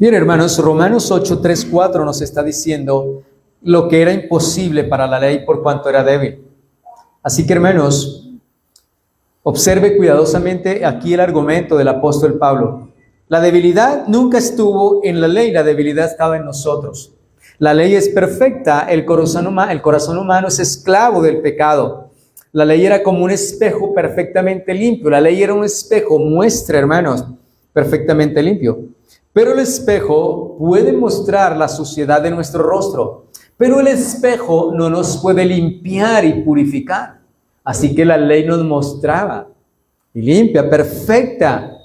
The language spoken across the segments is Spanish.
Bien, hermanos, Romanos 8, 3, 4 nos está diciendo lo que era imposible para la ley por cuanto era débil. Así que, hermanos, observe cuidadosamente aquí el argumento del apóstol Pablo. La debilidad nunca estuvo en la ley, la debilidad estaba en nosotros. La ley es perfecta, el corazón humano es esclavo del pecado. La ley era como un espejo perfectamente limpio. La ley era un espejo, muestra, hermanos, perfectamente limpio. Pero el espejo puede mostrar la suciedad de nuestro rostro, pero el espejo no nos puede limpiar y purificar. Así que la ley nos mostraba y limpia, perfecta.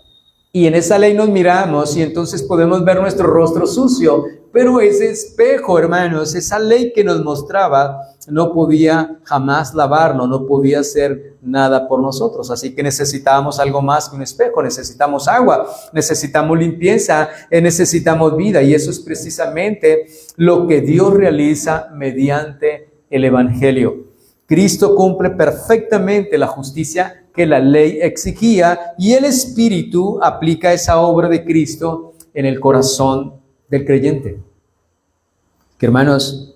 Y en esa ley nos miramos y entonces podemos ver nuestro rostro sucio. Pero ese espejo, hermanos, esa ley que nos mostraba, no podía jamás lavarlo, no podía hacer nada por nosotros. Así que necesitábamos algo más que un espejo, necesitamos agua, necesitamos limpieza, necesitamos vida. Y eso es precisamente lo que Dios realiza mediante el Evangelio. Cristo cumple perfectamente la justicia que la ley exigía y el Espíritu aplica esa obra de Cristo en el corazón del creyente. Que, hermanos,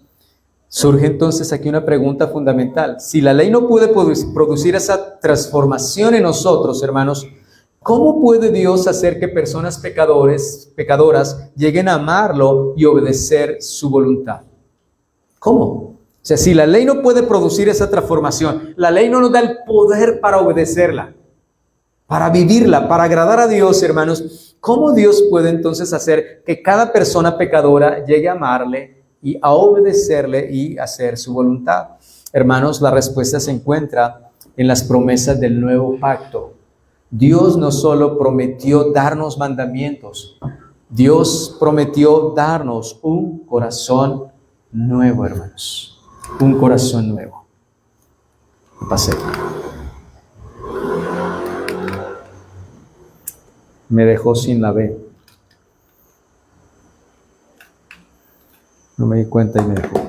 surge entonces aquí una pregunta fundamental. Si la ley no puede producir esa transformación en nosotros, hermanos, ¿cómo puede Dios hacer que personas pecadoras lleguen a amarlo y obedecer su voluntad? ¿Cómo? O sea, si la ley no puede producir esa transformación, la ley no nos da el poder para obedecerla, para vivirla, para agradar a Dios, hermanos, ¿cómo Dios puede entonces hacer que cada persona pecadora llegue a amarle y a obedecerle y hacer su voluntad? Hermanos, la respuesta se encuentra en las promesas del nuevo pacto. Dios no solo prometió darnos mandamientos, Dios prometió darnos un corazón nuevo, hermanos. Un corazón nuevo. Pasé. Me dejó sin la B. No me di cuenta y me dejó.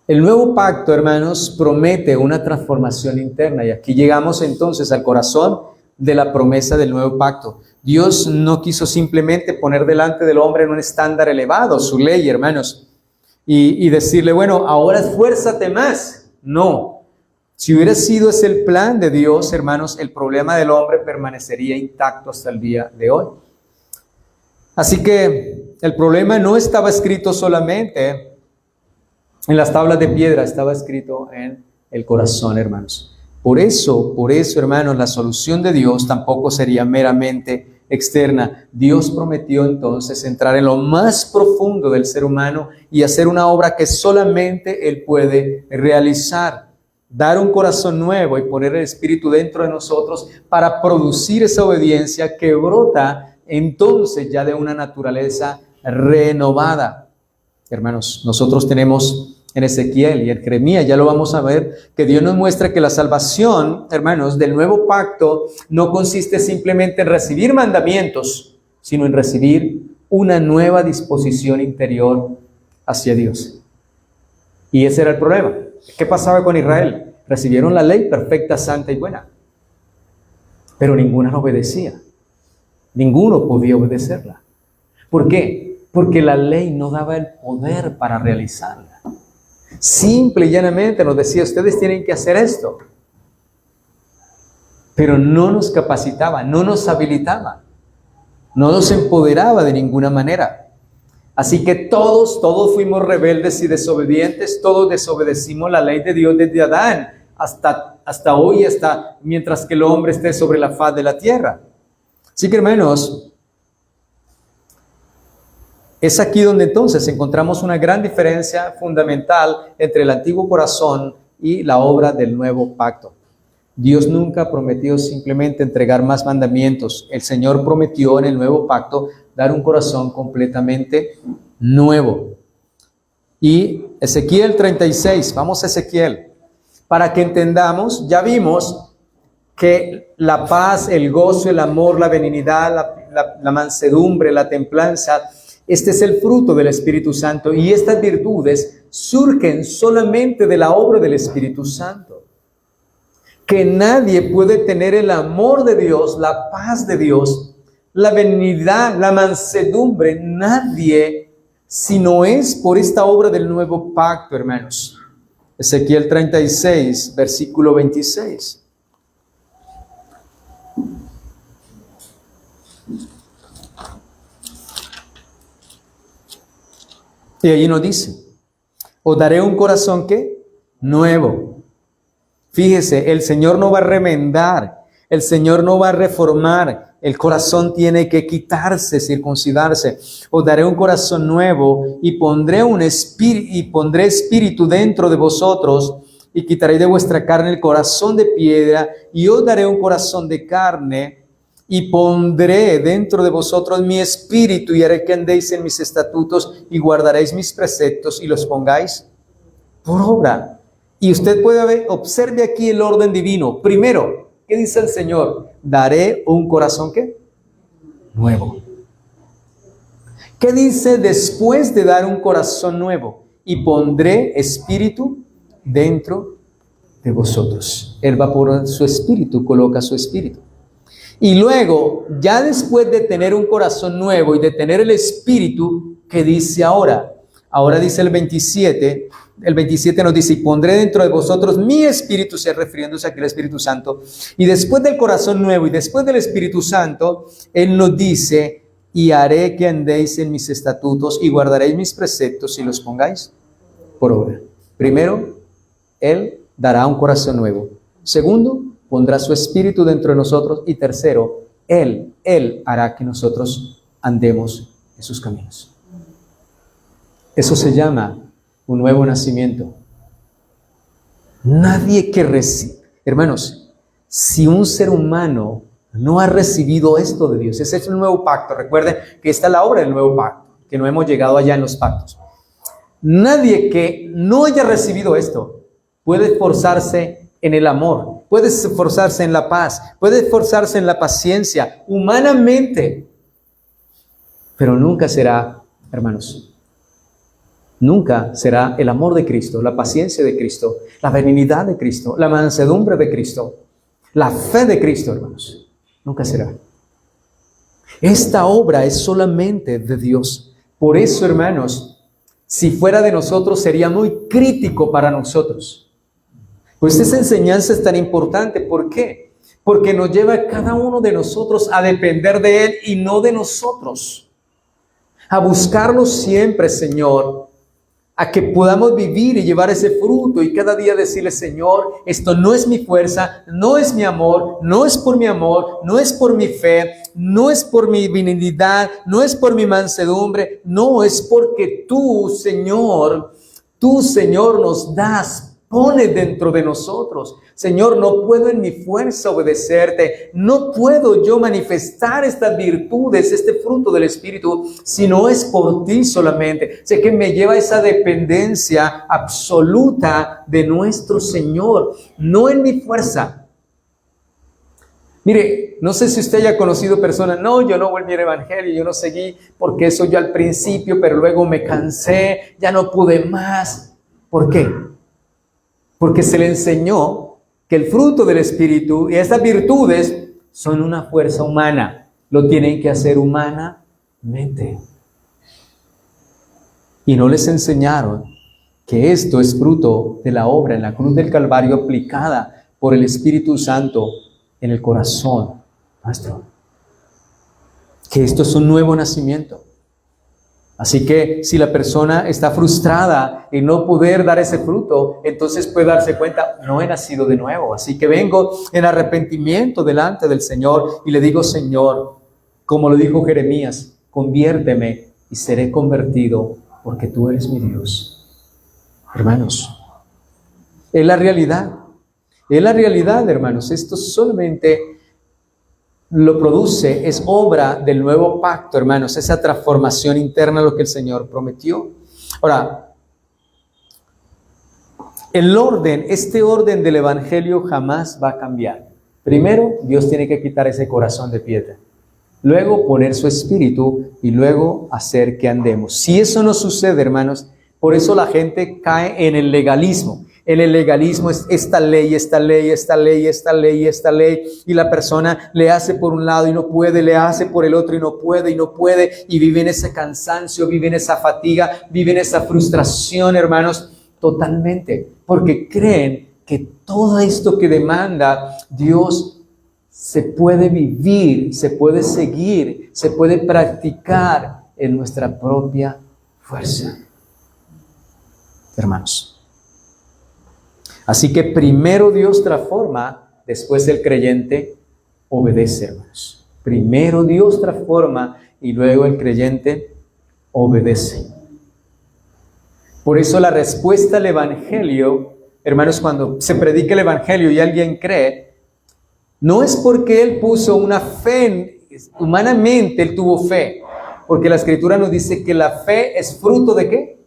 El nuevo pacto, hermanos, promete una transformación interna. Y aquí llegamos entonces al corazón de la promesa del nuevo pacto. Dios no quiso simplemente poner delante del hombre en un estándar elevado, su ley, hermanos, y decirle, bueno, ahora esfuérzate más. No. Si hubiera sido ese el plan de Dios, hermanos, el problema del hombre permanecería intacto hasta el día de hoy. Así que el problema no estaba escrito solamente en las tablas de piedra, estaba escrito en el corazón, hermanos. Por eso, hermanos, la solución de Dios tampoco sería meramente externa. Dios prometió entonces entrar en lo más profundo del ser humano y hacer una obra que solamente Él puede realizar. Dar un corazón nuevo y poner el Espíritu dentro de nosotros para producir esa obediencia que brota entonces ya de una naturaleza renovada. Hermanos, nosotros tenemos en Ezequiel y en Jeremías, ya lo vamos a ver, que Dios nos muestra que la salvación, hermanos, del nuevo pacto no consiste simplemente en recibir mandamientos, sino en recibir una nueva disposición interior hacia Dios. Y ese era el problema. ¿Qué pasaba con Israel? Recibieron la ley perfecta, santa y buena, pero ninguna la obedecía. Ninguno podía obedecerla. ¿Por qué? Porque la ley no daba el poder para realizarla. Simple y llanamente nos decía, ustedes tienen que hacer esto. Pero no nos capacitaba, no nos habilitaba, no nos empoderaba de ninguna manera. Así que todos fuimos rebeldes y desobedientes, todos desobedecimos la ley de Dios desde Adán hasta hoy, hasta mientras que el hombre esté sobre la faz de la tierra. Así que, hermanos, es aquí donde entonces encontramos una gran diferencia fundamental entre el antiguo corazón y la obra del nuevo pacto. Dios nunca prometió simplemente entregar más mandamientos. El Señor prometió en el nuevo pacto dar un corazón completamente nuevo. Y Ezequiel 36, vamos a Ezequiel, para que entendamos, ya vimos que la paz, el gozo, el amor, la benignidad, la mansedumbre, la templanza, este es el fruto del Espíritu Santo y estas virtudes surgen solamente de la obra del Espíritu Santo. Que nadie puede tener el amor de Dios, la paz de Dios, la benignidad, la mansedumbre, nadie, si no es por esta obra del nuevo pacto, hermanos. Ezequiel 36, versículo 26. Y allí nos dice, os daré un corazón, ¿qué? Nuevo. Fíjese, el Señor no va a remendar, el Señor no va a reformar, el corazón tiene que quitarse, circuncidarse. Os daré un corazón nuevo y pondré espíritu dentro de vosotros y quitaré de vuestra carne el corazón de piedra y os daré un corazón de carne y pondré dentro de vosotros mi espíritu y haré que andéis en mis estatutos y guardaréis mis preceptos y los pongáis por obra. Y usted puede ver, observe aquí el orden divino. Primero, ¿qué dice el Señor? Daré un corazón, ¿qué? Nuevo. ¿Qué dice después de dar un corazón nuevo? Y pondré espíritu dentro de vosotros. Él va por su espíritu, coloca su espíritu. Y luego, ya después de tener un corazón nuevo y de tener el espíritu, ¿qué dice ahora? Ahora dice el 27 nos dice, y pondré dentro de vosotros mi espíritu, refiriéndose aquí al Espíritu Santo. Y después del corazón nuevo y después del Espíritu Santo, Él nos dice, y haré que andéis en mis estatutos y guardaréis mis preceptos y los pongáis por obra. Primero, Él dará un corazón nuevo. Segundo, pondrá su espíritu dentro de nosotros. Y tercero, Él hará que nosotros andemos en sus caminos. Eso se llama un nuevo nacimiento. Nadie que recibe, hermanos, si un ser humano no ha recibido esto de Dios, ese es el nuevo pacto. Recuerden que esta es la obra del nuevo pacto, que no hemos llegado allá en los pactos. Nadie que no haya recibido esto puede esforzarse en el amor, puede esforzarse en la paz, puede esforzarse en la paciencia, humanamente, pero nunca será, hermanos, nunca será el amor de Cristo, la paciencia de Cristo, la benignidad de Cristo, la mansedumbre de Cristo, la fe de Cristo, hermanos. Nunca será. Esta obra es solamente de Dios. Por eso, hermanos, si fuera de nosotros sería muy crítico para nosotros. Pues esa enseñanza es tan importante. ¿Por qué? Porque nos lleva a cada uno de nosotros a depender de Él y no de nosotros. A buscarlo siempre, Señor, a que podamos vivir y llevar ese fruto y cada día decirle, Señor, esto no es mi fuerza, no es mi amor, no es por mi amor, no es por mi fe, no es por mi benignidad, no es por mi mansedumbre, no, es porque tú, Señor, nos das, pones dentro de nosotros. Señor, no puedo en mi fuerza obedecerte, no puedo yo manifestar estas virtudes, este fruto del Espíritu, si no es por ti solamente. Sé que me lleva a esa dependencia absoluta de nuestro Señor, no en mi fuerza. Mire, no sé si usted haya conocido personas, no, yo no volví al Evangelio, yo no seguí, porque eso yo al principio, pero luego me cansé, ya no pude más. ¿Por qué? Porque se le enseñó que el fruto del Espíritu y estas virtudes son una fuerza humana. Lo tienen que hacer humanamente. Y no les enseñaron que esto es fruto de la obra en la cruz del Calvario aplicada por el Espíritu Santo en el corazón nuestro. Que esto es un nuevo nacimiento. Así que si la persona está frustrada en no poder dar ese fruto, entonces puede darse cuenta, no he nacido de nuevo. Así que vengo en arrepentimiento delante del Señor y le digo, Señor, como lo dijo Jeremías, conviérteme y seré convertido porque tú eres mi Dios. Hermanos, es la realidad. Es la realidad, hermanos. Esto solamente lo produce, es obra del nuevo pacto, hermanos, esa transformación interna, lo que el Señor prometió. Ahora, este orden del Evangelio jamás va a cambiar. Primero, Dios tiene que quitar ese corazón de piedra. Luego, poner su espíritu y luego hacer que andemos. Si eso no sucede, hermanos, por eso la gente cae en el legalismo. El legalismo es esta ley, esta ley, esta ley, esta ley, esta ley, y la persona le hace por un lado y no puede, le hace por el otro y no puede, y vive en ese cansancio, vive en esa fatiga, vive en esa frustración, hermanos, totalmente, porque creen que todo esto que demanda Dios se puede vivir, se puede seguir, se puede practicar en nuestra propia fuerza. Hermanos. Así que primero Dios transforma, después el creyente obedece, hermanos. Primero Dios transforma y luego el creyente obedece. Por eso la respuesta al Evangelio, hermanos, cuando se predica el Evangelio y alguien cree, no es porque él puso una fe, humanamente él tuvo fe, porque la Escritura nos dice que la fe es fruto ¿de qué?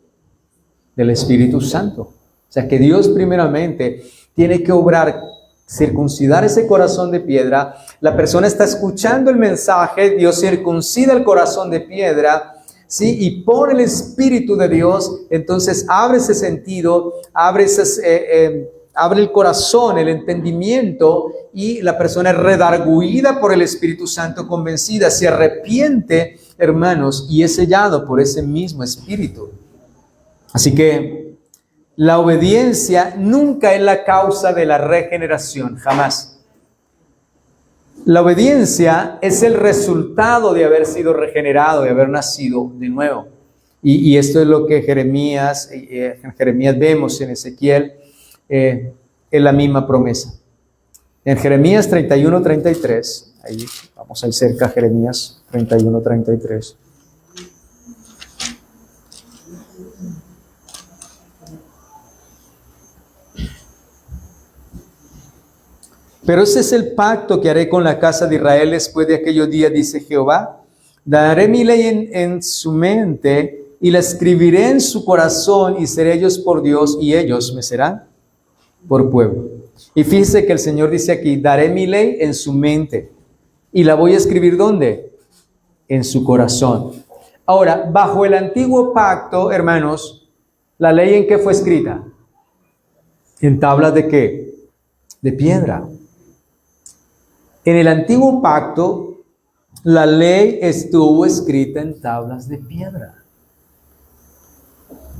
Del Espíritu Santo. O sea que Dios primeramente tiene que obrar, circuncidar ese corazón de piedra. La persona está escuchando el mensaje, Dios circuncida el corazón de piedra, ¿sí? Y pone el Espíritu de Dios, entonces abre ese sentido, abre el corazón, el entendimiento, y la persona es redarguida por el Espíritu Santo, convencida, se arrepiente, hermanos, y es sellado por ese mismo Espíritu. Así que la obediencia nunca es la causa de la regeneración, jamás. La obediencia es el resultado de haber sido regenerado, de haber nacido de nuevo. Y esto es lo que en Jeremías vemos, en Ezequiel, es la misma promesa. En Jeremías 31:33, ahí vamos a ir cerca a Jeremías 31:33. Pero ese es el pacto que haré con la casa de Israel después de aquellos días, dice Jehová. Daré mi ley en su mente y la escribiré en su corazón, y seré ellos por Dios y ellos me serán por pueblo. Y fíjese que el Señor dice aquí, daré mi ley en su mente y la voy a escribir ¿dónde? En su corazón. Ahora, bajo el antiguo pacto, hermanos, ¿la ley en qué fue escrita? ¿En tablas de qué? De piedra. En el antiguo pacto, la ley estuvo escrita en tablas de piedra.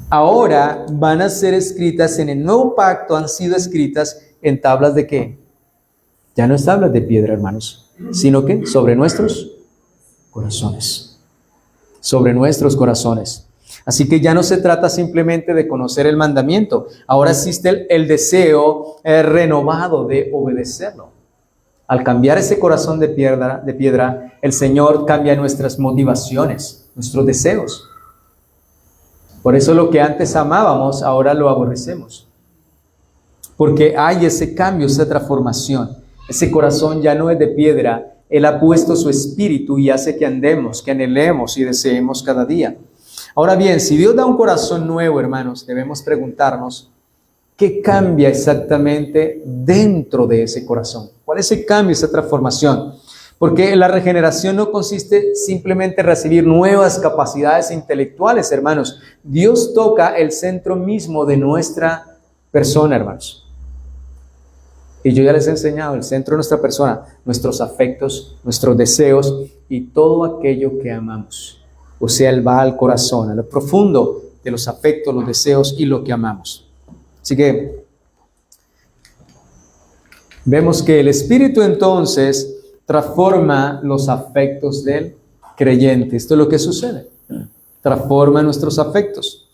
Ahora van a ser escritas en el nuevo pacto, han sido escritas en tablas de ¿qué? Ya no es tablas de piedra, hermanos, sino que sobre nuestros corazones. Sobre nuestros corazones. Así que ya no se trata simplemente de conocer el mandamiento. Ahora existe el deseo renovado de obedecerlo. Al cambiar ese corazón de piedra, el Señor cambia nuestras motivaciones, nuestros deseos. Por eso lo que antes amábamos, ahora lo aborrecemos. Porque hay ese cambio, esa transformación. Ese corazón ya no es de piedra. Él ha puesto su espíritu y hace que andemos, que anhelemos y deseemos cada día. Ahora bien, si Dios da un corazón nuevo, hermanos, debemos preguntarnos, ¿qué cambia exactamente dentro de ese corazón? ¿Cuál es ese cambio, esa transformación? Porque la regeneración no consiste simplemente en recibir nuevas capacidades intelectuales, hermanos. Dios toca el centro mismo de nuestra persona, hermanos. Y yo ya les he enseñado el centro de nuestra persona, nuestros afectos, nuestros deseos y todo aquello que amamos. O sea, Él va al corazón, a lo profundo de los afectos, los deseos y lo que amamos. Así que vemos que el Espíritu entonces transforma los afectos del creyente. Esto es lo que sucede. Transforma nuestros afectos.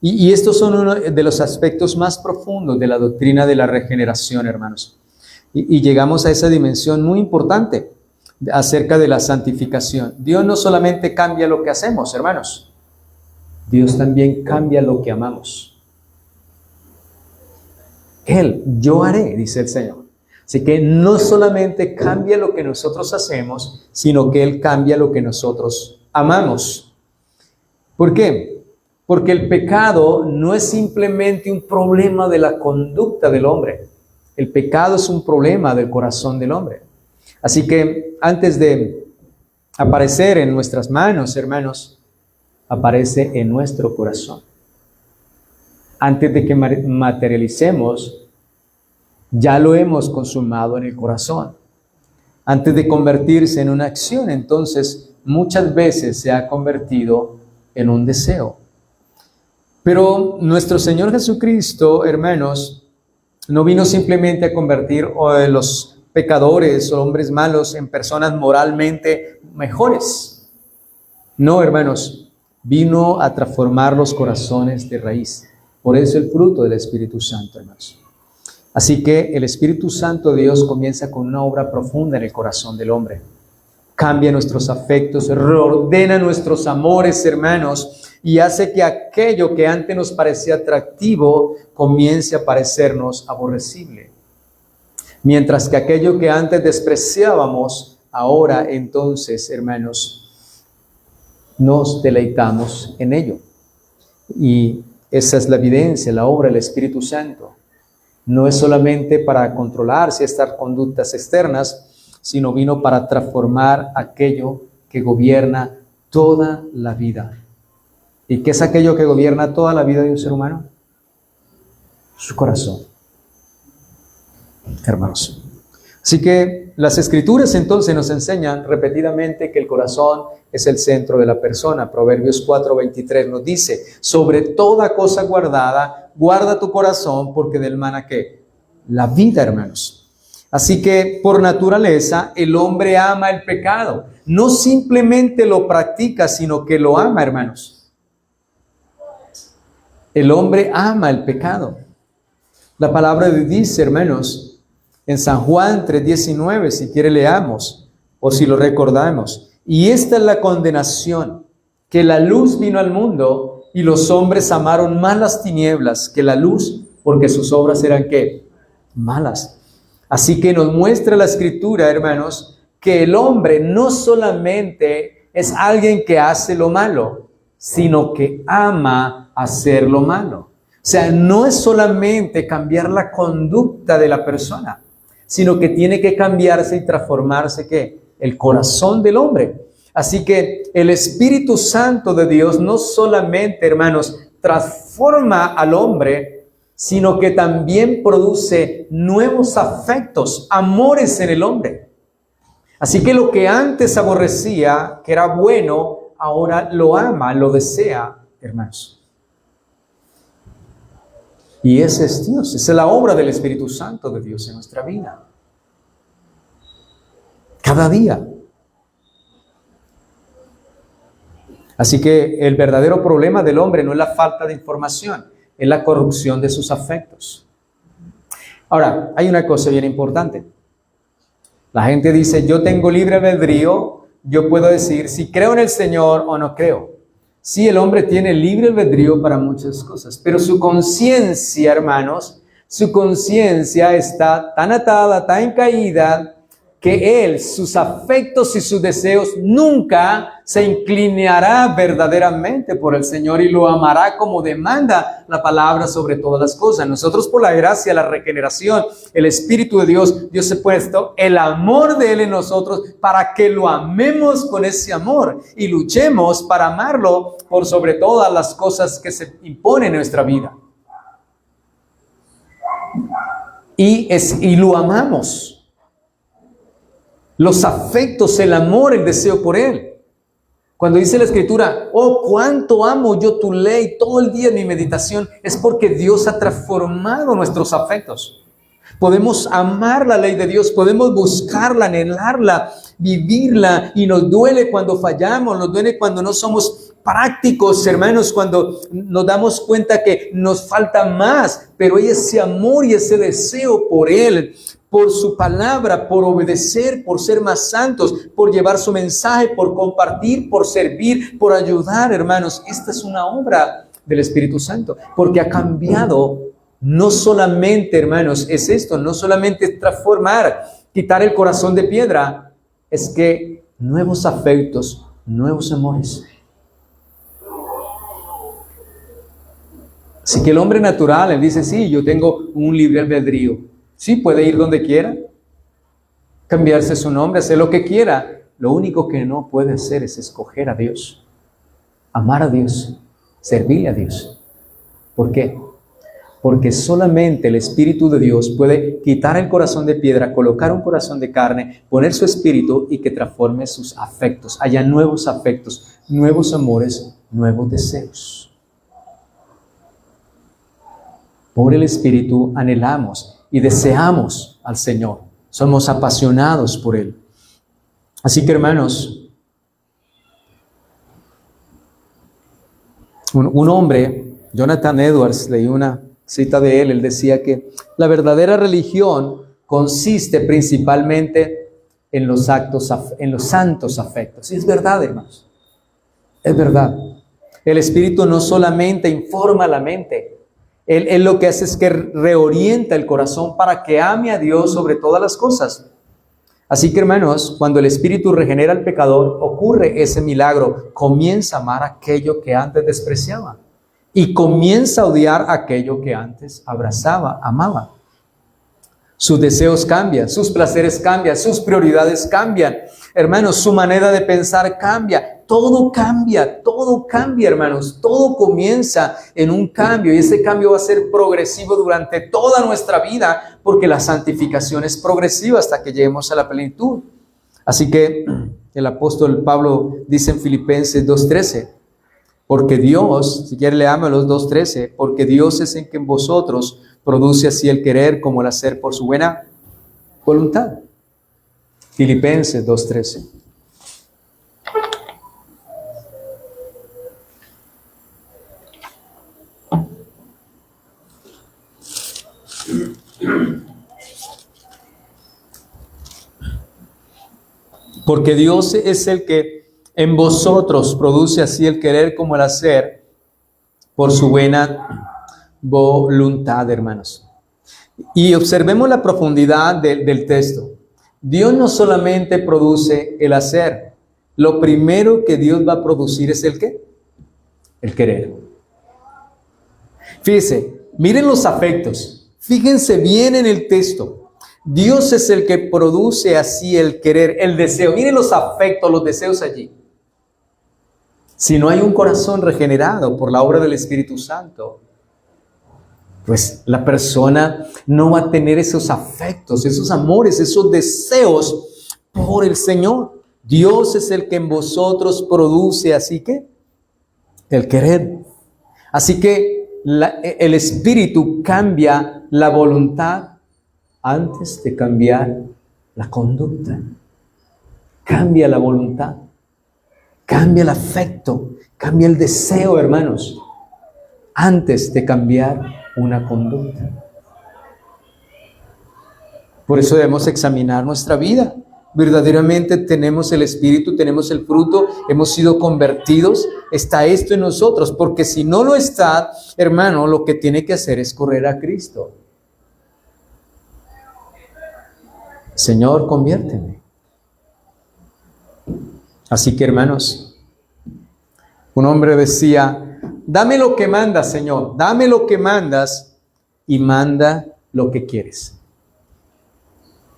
Y estos son uno de los aspectos más profundos de la doctrina de la regeneración, hermanos. Y llegamos a esa dimensión muy importante acerca de la santificación. Dios no solamente cambia lo que hacemos, hermanos. Dios también cambia lo que amamos. Yo haré, dice el Señor. Así que no solamente cambia lo que nosotros hacemos, sino que Él cambia lo que nosotros amamos. ¿Por qué? Porque el pecado no es simplemente un problema de la conducta del hombre. El pecado es un problema del corazón del hombre. Así que antes de aparecer en nuestras manos, hermanos, aparece en nuestro corazón. antes de que materialicemos, ya lo hemos consumado en el corazón. Antes de convertirse en una acción, entonces muchas veces se ha convertido en un deseo. Pero nuestro Señor Jesucristo, hermanos, no vino simplemente a convertir a los pecadores o hombres malos en personas moralmente mejores. No, hermanos, vino a transformar los corazones de raíz. Por eso el fruto del Espíritu Santo, hermanos. Así que el Espíritu Santo de Dios comienza con una obra profunda en el corazón del hombre. Cambia nuestros afectos, reordena nuestros amores, hermanos, y hace que aquello que antes nos parecía atractivo comience a parecernos aborrecible. Mientras que aquello que antes despreciábamos, ahora entonces, hermanos, nos deleitamos en ello. Y esa es la evidencia, la obra del Espíritu Santo. No es solamente para controlar ciertas conductas externas, sino vino para transformar aquello que gobierna toda la vida. ¿Y qué es aquello que gobierna toda la vida de un ser humano? Su corazón. Hermanos. Así que las Escrituras entonces nos enseñan repetidamente que el corazón es el centro de la persona. Proverbios 4:23 nos dice, sobre toda cosa guardada, guarda tu corazón, porque del mana ¿qué? La vida, hermanos. Así que por naturaleza el hombre ama el pecado. No simplemente lo practica, sino que lo ama, hermanos. El hombre ama el pecado. La palabra de Dios dice, hermanos, en San Juan 3:19, si quiere leamos, o si lo recordamos. Y esta es la condenación, que la luz vino al mundo, y los hombres amaron más las tinieblas que la luz, porque sus obras eran, ¿qué? Malas. Así que nos muestra la Escritura, hermanos, que el hombre no solamente es alguien que hace lo malo, sino que ama hacer lo malo. O sea, no es solamente cambiar la conducta de la persona, sino que tiene que cambiarse y transformarse, ¿qué? El corazón del hombre. Así que el Espíritu Santo de Dios no solamente, hermanos, transforma al hombre, sino que también produce nuevos afectos, amores en el hombre. Así que lo que antes aborrecía, que era bueno, ahora lo ama, lo desea, hermanos. Y ese es Dios, esa es la obra del Espíritu Santo de Dios en nuestra vida. Cada día. Así que el verdadero problema del hombre no es la falta de información, es la corrupción de sus afectos. Ahora, hay una cosa bien importante. La gente dice, yo tengo libre albedrío, yo puedo decir si creo en el Señor o no creo. Sí, el hombre tiene libre albedrío para muchas cosas, pero su conciencia, hermanos, su conciencia está tan atada, tan caída, que él, sus afectos y sus deseos nunca se inclinará verdaderamente por el Señor y lo amará como demanda la palabra sobre todas las cosas. Nosotros por la gracia, la regeneración, el Espíritu de Dios, Dios ha puesto el amor de Él en nosotros para que lo amemos con ese amor y luchemos para amarlo por sobre todas las cosas que se imponen en nuestra vida. Y lo amamos. Los afectos, el amor, el deseo por Él. Cuando dice la Escritura, oh, cuánto amo yo tu ley todo el día en mi meditación, es porque Dios ha transformado nuestros afectos. Podemos amar la ley de Dios, podemos buscarla, anhelarla, vivirla, y nos duele cuando fallamos, nos duele cuando no somos prácticos, hermanos, cuando nos damos cuenta que nos falta más, pero ese amor y ese deseo por Él, por su palabra, por obedecer, por ser más santos, por llevar su mensaje, por compartir, por servir, por ayudar, hermanos. Esta es una obra del Espíritu Santo, porque ha cambiado, no solamente, hermanos, es esto, no solamente es transformar, quitar el corazón de piedra, es que nuevos afectos, nuevos amores. Así que el hombre natural, él dice, sí, yo tengo un libre albedrío. Sí, puede ir donde quiera, cambiarse su nombre, hacer lo que quiera. Lo único que no puede hacer es escoger a Dios, amar a Dios, servirle a Dios. ¿Por qué? porque solamente el Espíritu de Dios puede quitar el corazón de piedra, colocar un corazón de carne, poner su espíritu y que transforme sus afectos. Haya nuevos afectos, nuevos amores, nuevos deseos. Por el Espíritu anhelamos y deseamos al Señor. Somos apasionados por Él. Así que, hermanos, un hombre, Jonathan Edwards, leí una cita de él decía que la verdadera religión consiste principalmente en los santos afectos. Y es verdad, hermanos, es verdad. El Espíritu no solamente informa la mente, Él lo que hace es que reorienta el corazón para que ame a Dios sobre todas las cosas. Así que, hermanos, cuando el Espíritu regenera al pecador, ocurre ese milagro. Comienza a amar aquello que antes despreciaba. Y comienza a odiar aquello que antes abrazaba, amaba. Sus deseos cambian, sus placeres cambian, sus prioridades cambian. Hermanos, su manera de pensar cambia. Todo cambia, hermanos. Todo comienza en un cambio y ese cambio va a ser progresivo durante toda nuestra vida porque la santificación es progresiva hasta que lleguemos a la plenitud. Así que el apóstol Pablo dice en Filipenses 2:13, porque Dios, si quiere leamos los 2:13, porque Dios es en que en vosotros produce así el querer como el hacer por su buena voluntad. Filipenses 2:13. Porque Dios es el que en vosotros produce así el querer como el hacer por su buena voluntad, hermanos. Y observemos la profundidad del texto. Dios no solamente produce el hacer. Lo primero que Dios va a producir es el ¿qué? El querer. Fíjense, miren los afectos. Fíjense bien en el texto. Dios es el que produce así el querer, el deseo. Miren los afectos, los deseos allí. Si no hay un corazón regenerado por la obra del Espíritu Santo, pues la persona no va a tener esos afectos, esos amores, esos deseos por el Señor. Dios es el que en vosotros produce, así que, el querer. Así que el Espíritu cambia la voluntad antes de cambiar la conducta. Cambia la voluntad, cambia el afecto, cambia el deseo, hermanos, antes de cambiar una conducta. Por eso debemos examinar nuestra vida. Verdaderamente tenemos el Espíritu, tenemos el fruto, hemos sido convertidos, está esto en nosotros, porque si no lo está, hermano, lo que tiene que hacer es correr a Cristo. Señor, conviérteme. Así que, hermanos, un hombre decía, dame lo que mandas, Señor, dame lo que mandas y manda lo que quieres.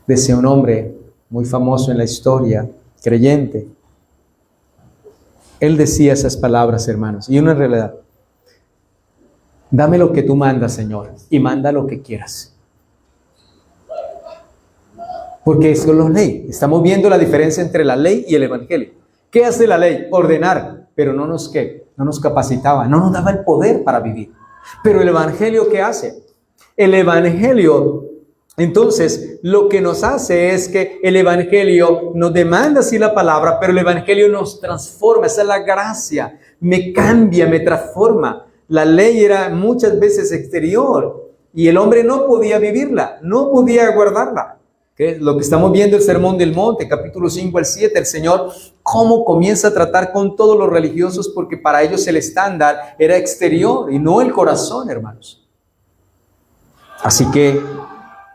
Decía un hombre muy famoso en la historia, creyente. Él decía esas palabras, hermanos, y una realidad. Dame lo que tú mandas, Señor, y manda lo que quieras. Porque eso es la ley. Estamos viendo la diferencia entre la ley y el evangelio. ¿Qué hace la ley? Ordenar, pero no nos capacitaba, no nos daba el poder para vivir. Pero el evangelio, ¿qué hace? El evangelio, entonces, lo que nos hace es que el evangelio nos demanda así la palabra, pero el evangelio nos transforma. Esa es la gracia. Me cambia, me transforma. La ley era muchas veces exterior y el hombre no podía vivirla, no podía guardarla. ¿Qué? Lo que estamos viendo el Sermón del Monte, capítulo 5 al 7, el Señor cómo comienza a tratar con todos los religiosos, porque para ellos el estándar era exterior y no el corazón, hermanos. Así que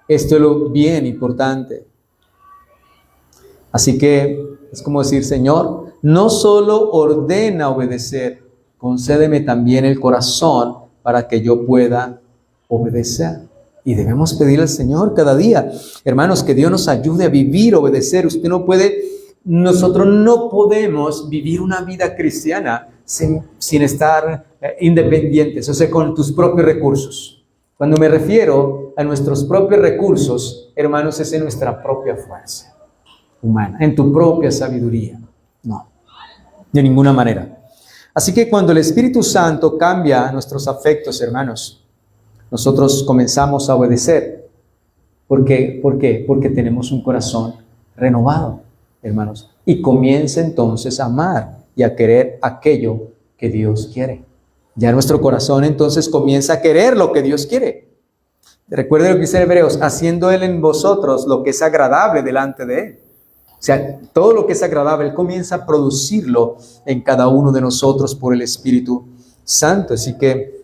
esto es lo bien importante. Así que es como decir, Señor, no solo ordena obedecer, concédeme también el corazón para que yo pueda obedecer. Y debemos pedirle al Señor cada día, hermanos, que Dios nos ayude a vivir, obedecer. Nosotros no podemos vivir una vida cristiana sin estar independientes, o sea, con tus propios recursos. Cuando me refiero a nuestros propios recursos, hermanos, es en nuestra propia fuerza humana, en tu propia sabiduría. No, de ninguna manera. Así que cuando el Espíritu Santo cambia nuestros afectos, hermanos, nosotros comenzamos a obedecer. ¿Por qué? ¿Por qué? Porque tenemos un corazón renovado, hermanos. Y comienza entonces a amar y a querer aquello que Dios quiere. Ya nuestro corazón entonces comienza a querer lo que Dios quiere. Recuerden lo que dice Hebreos, haciendo Él en vosotros lo que es agradable delante de Él. O sea, todo lo que es agradable, Él comienza a producirlo en cada uno de nosotros por el Espíritu Santo. Así que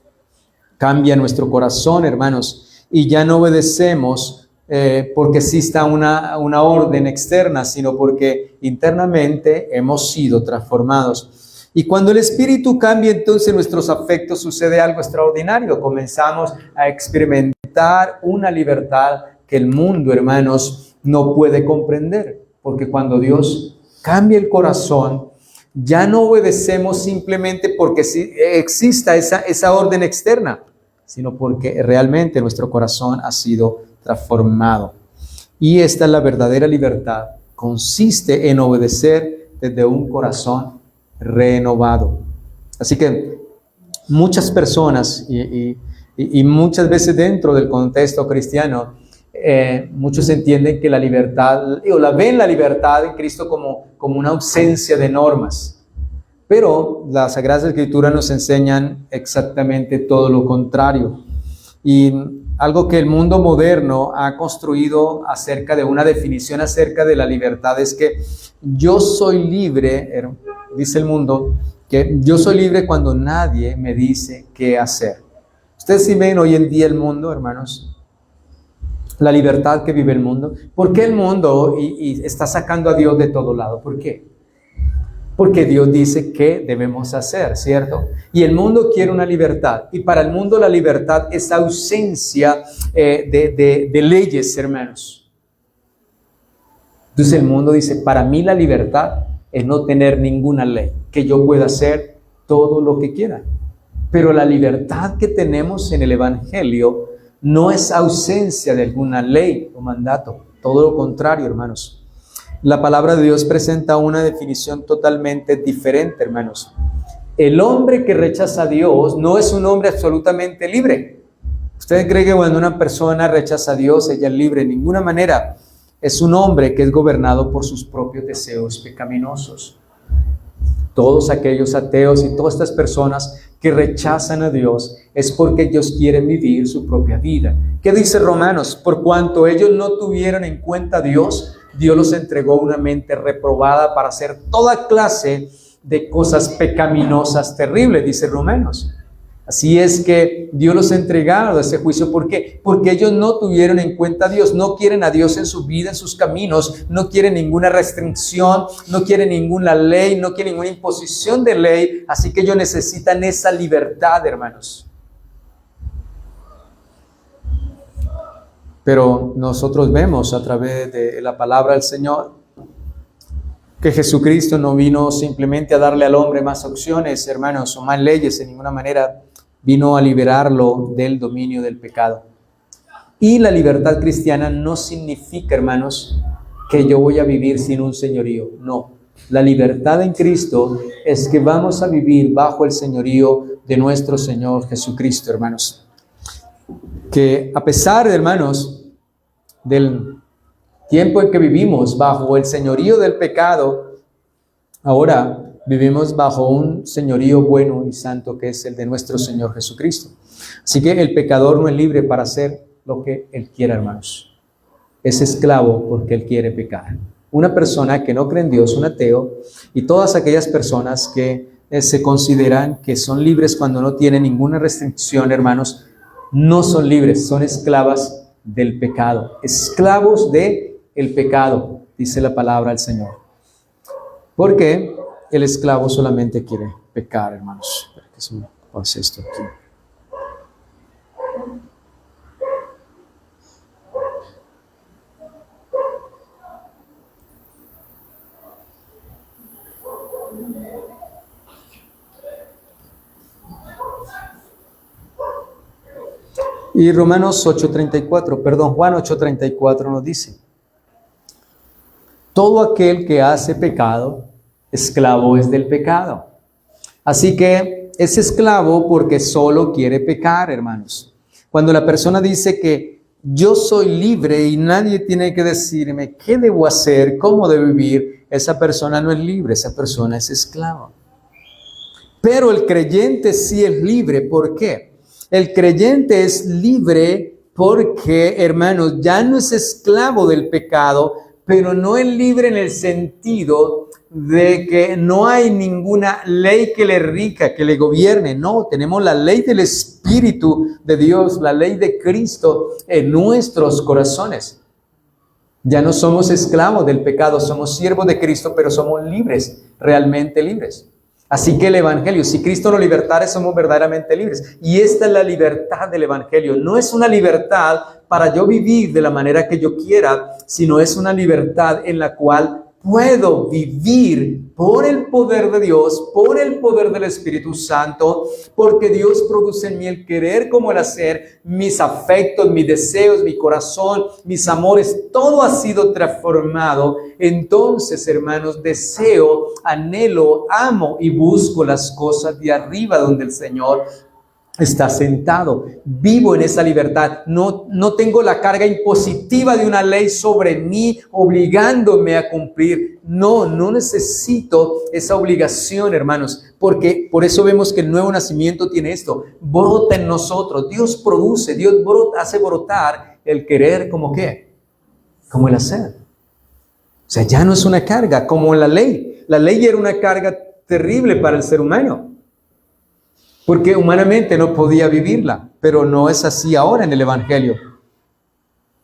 cambia nuestro corazón, hermanos, y ya no obedecemos porque exista una orden externa, sino porque internamente hemos sido transformados. Y cuando el Espíritu cambia, entonces nuestros afectos sucede algo extraordinario. Comenzamos a experimentar una libertad que el mundo, hermanos, no puede comprender. Porque cuando Dios cambia el corazón, ya no obedecemos simplemente porque exista esa orden externa, sino porque realmente nuestro corazón ha sido transformado. Y esta es la verdadera libertad. Consiste en obedecer desde un corazón renovado. Así que muchas personas y muchas veces dentro del contexto cristiano, muchos entienden que la libertad, o la ven la libertad en Cristo como una ausencia de normas. Pero las Sagradas Escrituras nos enseñan exactamente todo lo contrario. Y algo que el mundo moderno ha construido acerca de una definición acerca de la libertad es que yo soy libre, dice el mundo, que yo soy libre cuando nadie me dice qué hacer. Ustedes sí ven hoy en día el mundo, hermanos, la libertad que vive el mundo. ¿Por qué el mundo y está sacando a Dios de todo lado? ¿Por qué? Porque Dios dice qué debemos hacer, ¿cierto? Y el mundo quiere una libertad. Y para el mundo la libertad es ausencia de leyes, hermanos. Entonces el mundo dice, para mí la libertad es no tener ninguna ley, que yo pueda hacer todo lo que quiera. Pero la libertad que tenemos en el Evangelio no es ausencia de alguna ley o mandato. Todo lo contrario, hermanos. La palabra de Dios presenta una definición totalmente diferente, hermanos. El hombre que rechaza a Dios no es un hombre absolutamente libre. ¿Usted cree que cuando una persona rechaza a Dios, ella es libre? De ninguna manera. Es un hombre que es gobernado por sus propios deseos pecaminosos. Todos aquellos ateos y todas estas personas que rechazan a Dios es porque ellos quieren vivir su propia vida. ¿Qué dice Romanos? Por cuanto ellos no tuvieron en cuenta a Dios, Dios los entregó una mente reprobada para hacer toda clase de cosas pecaminosas terribles, dice Romanos. Así es que Dios los ha entregado a ese juicio. ¿Por qué? Porque ellos no tuvieron en cuenta a Dios, no quieren a Dios en su vida, en sus caminos, no quieren ninguna restricción, no quieren ninguna ley, no quieren ninguna imposición de ley. Así que ellos necesitan esa libertad, hermanos. Pero nosotros vemos a través de la palabra del Señor que Jesucristo no vino simplemente a darle al hombre más opciones, hermanos, o más leyes, en ninguna manera. Vino a liberarlo del dominio del pecado. Y la libertad cristiana no significa, hermanos, que yo voy a vivir sin un señorío. No. La libertad en Cristo es que vamos a vivir bajo el señorío de nuestro Señor Jesucristo, hermanos. Que a pesar, hermanos, del tiempo en que vivimos bajo el señorío del pecado, ahora vivimos bajo un señorío bueno y santo que es el de nuestro Señor Jesucristo. Así que el pecador no es libre para hacer lo que él quiera, hermanos. Es esclavo porque él quiere pecar. Una persona que no cree en Dios, un ateo, y todas aquellas personas que se consideran que son libres cuando no tienen ninguna restricción, hermanos, no son libres, son esclavas del pecado. Esclavos del pecado, dice la palabra del Señor. Porque el esclavo solamente quiere pecar, hermanos. ¿Qué se me pasa esto aquí? Y Romanos 8:34, perdón, Juan 8:34 nos dice: todo aquel que hace pecado, esclavo es del pecado. Así que es esclavo porque solo quiere pecar, hermanos. Cuando la persona dice que yo soy libre y nadie tiene que decirme qué debo hacer, cómo debo vivir, esa persona no es libre, esa persona es esclavo. Pero el creyente sí es libre. ¿Por qué? El creyente es libre porque, hermanos, ya no es esclavo del pecado, pero no es libre en el sentido de que no hay ninguna ley que le rica, que le gobierne. No, tenemos la ley del Espíritu de Dios, la ley de Cristo en nuestros corazones. Ya no somos esclavos del pecado, somos siervos de Cristo, pero somos libres, realmente libres. Así que el Evangelio, si Cristo nos libertare, somos verdaderamente libres. Y esta es la libertad del Evangelio. No es una libertad para yo vivir de la manera que yo quiera, sino es una libertad en la cual puedo vivir por el poder de Dios, por el poder del Espíritu Santo, porque Dios produce en mí el querer como el hacer, mis afectos, mis deseos, mi corazón, mis amores, todo ha sido transformado. Entonces, hermanos, deseo, anhelo, amo y busco las cosas de arriba donde el Señor está sentado. Vivo en esa libertad. No tengo la carga impositiva de una ley sobre mí obligándome a cumplir. No necesito esa obligación, hermanos, porque por eso vemos que el nuevo nacimiento tiene esto. Brota en nosotros. Dios produce, Dios hace brotar el querer como ¿qué? Como el hacer. O sea, ya no es una carga como la ley. La ley era una carga terrible para el ser humano, porque humanamente no podía vivirla, pero no es así ahora en el Evangelio.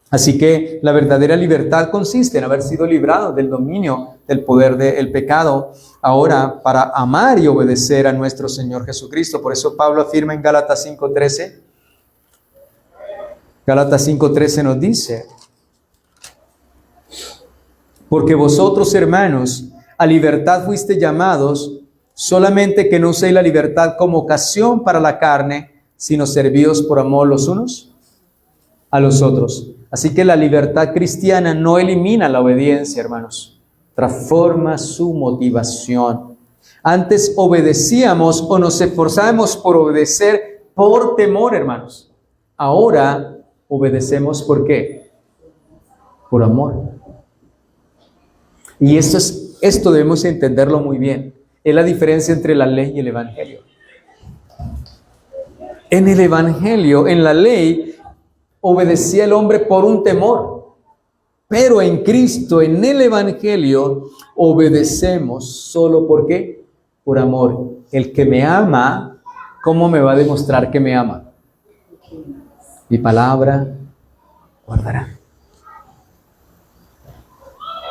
Así que la verdadera libertad consiste en haber sido librados del dominio del poder del pecado, ahora para amar y obedecer a nuestro Señor Jesucristo. Por eso Pablo afirma en Gálatas 5:13, Gálatas 5:13 nos dice: porque vosotros, hermanos, a libertad fuiste llamados, solamente que no uséis la libertad como ocasión para la carne, sino servíos por amor los unos a los otros. Así que la libertad cristiana no elimina la obediencia, hermanos. Transforma su motivación. Antes obedecíamos o nos esforzábamos por obedecer por temor, hermanos. Ahora obedecemos ¿por qué? Por amor. Y esto debemos entenderlo muy bien. Es la diferencia entre la ley y el Evangelio. En el Evangelio, en la ley, obedecía el hombre por un temor. Pero en Cristo, en el Evangelio, obedecemos solo ¿por qué? Por amor. El que me ama, ¿cómo me va a demostrar que me ama? Mi palabra guardará.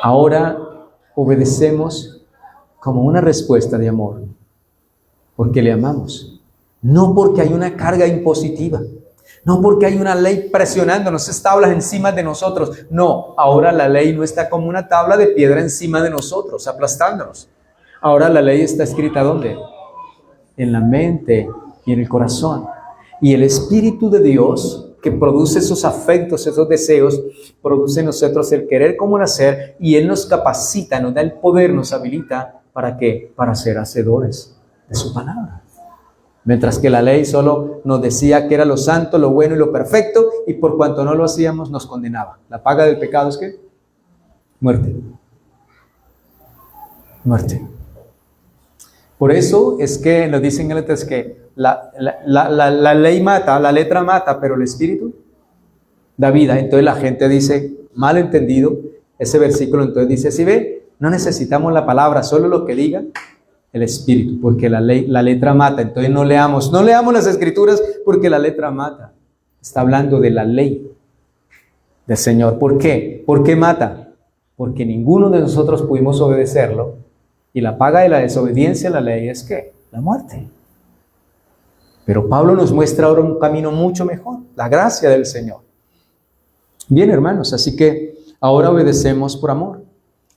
Ahora obedecemos como una respuesta de amor, porque le amamos, no porque hay una carga impositiva, no porque hay una ley presionándonos, esas tablas encima de nosotros. No, ahora la ley no está como una tabla de piedra encima de nosotros, aplastándonos. Ahora la ley está escrita ¿dónde? En la mente y en el corazón. Y el Espíritu de Dios, que produce esos afectos, esos deseos, produce en nosotros el querer como el hacer, y Él nos capacita, nos da el poder, nos habilita. ¿Para qué? Para ser hacedores de su palabra. Mientras que la ley solo nos decía que era lo santo, lo bueno y lo perfecto, y por cuanto no lo hacíamos nos condenaba. La paga del pecado es ¿qué? Muerte. Muerte. Por eso es que nos dicen en letras que la ley mata, la letra mata, pero el Espíritu da vida. Entonces la gente dice, mal entendido, ese versículo entonces dice, ¿sí ve? No necesitamos la palabra, solo lo que diga el Espíritu, porque la letra mata. Entonces no leamos las Escrituras porque la letra mata. Está hablando de la ley del Señor. ¿Por qué? ¿Por qué mata? Porque ninguno de nosotros pudimos obedecerlo, y la paga de la desobediencia a la ley es ¿qué? La muerte. Pero Pablo nos muestra ahora un camino mucho mejor, la gracia del Señor. Bien, hermanos, así que ahora obedecemos por amor.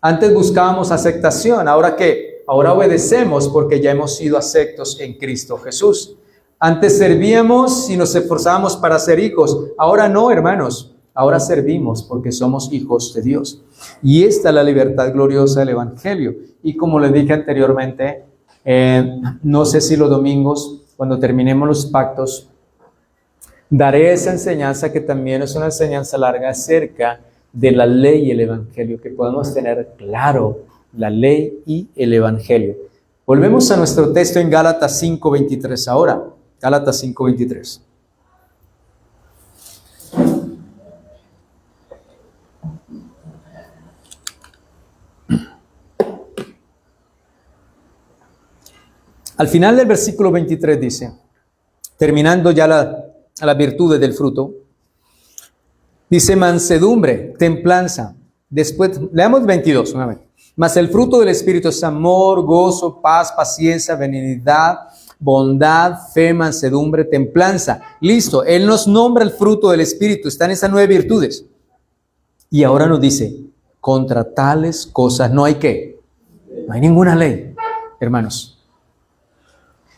Antes buscábamos aceptación, ¿ahora qué? Ahora obedecemos porque ya hemos sido aceptos en Cristo Jesús. Antes servíamos y nos esforzábamos para ser hijos. Ahora no, hermanos. Ahora servimos porque somos hijos de Dios. Y esta es la libertad gloriosa del Evangelio. Y como les dije anteriormente, no sé si los domingos, cuando terminemos los pactos, daré esa enseñanza que también es una enseñanza larga acerca de la ley y el Evangelio, que podamos tener claro la ley y el Evangelio. Volvemos a nuestro texto en Gálatas 5:23 ahora. Gálatas 5:23. Al final del versículo 23 dice, terminando ya las virtudes del fruto, dice mansedumbre, templanza. Después, leamos 22 nuevamente. Mas el fruto del Espíritu es amor, gozo, paz, paciencia, benignidad, bondad, fe, mansedumbre, templanza. Listo, Él nos nombra el fruto del Espíritu, están esas 9 virtudes. Y ahora nos dice, contra tales cosas no hay ¿qué? No hay ninguna ley, hermanos.